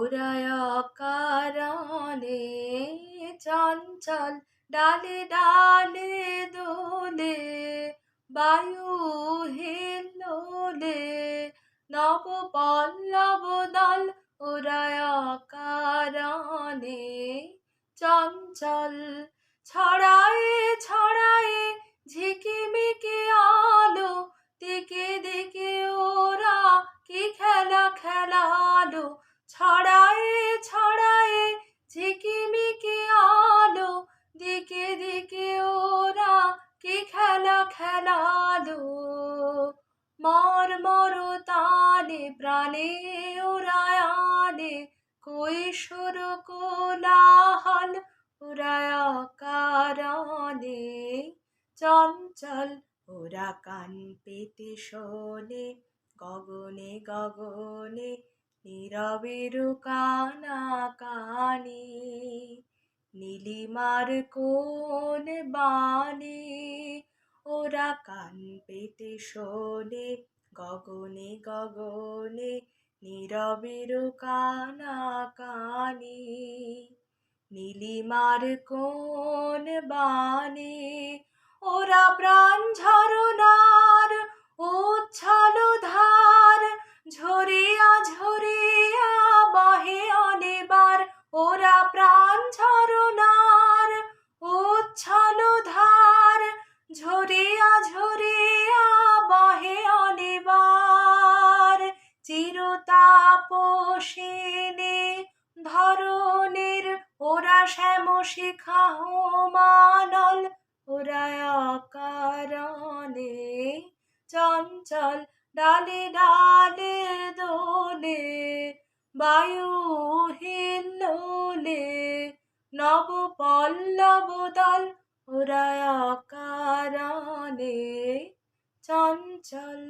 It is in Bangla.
ওরায় অকারণে চঞ্চল ডালে ডালে দোলে বায়ু হিল্লোলে নব পল্লব দল ওরায় অকারণে চঞ্চল ছড়ায়ে ছড়ায়ে ঝিকিমিকি আলো দিকে দিকে ওরা কি খেলা খেলালো ছড়ায়ে ছড়ায়ে ঝিকিমিকি আলো দিকে দিকে ওরা কি খেলা খেলালো মর মর তানে প্রাণে ওরায় আনে কৈশোর কোলাহল ওরায় অকারণে চঞ্চল ওরা কান পেতে শোনে গগনে গগনে নীরবের কানাকানি নীলিমার কোন বাণী ওরা কান পেতে শোনে গগনে গগনে নীরবের কানাকানি নীলিমার কোন বাণী ওরা প্রাণ ঝরনার উচ্ছল ধার ঝরিয়া ঝরিয়া বহে অনেবার ওরা প্রাণ ঝরনার উচ্ছল ধার ঝরিয়া ঝরিয়া বহে অনেবার চিরতাপসিনী ধরনের ওরা শ্যাম শিখা মানল ওরায় অকারণে চঞ্চল ডালে ডালে দোলে বায়ু হিল্লোলে নব পল্লব দল ওরায় অকারণে চঞ্চল।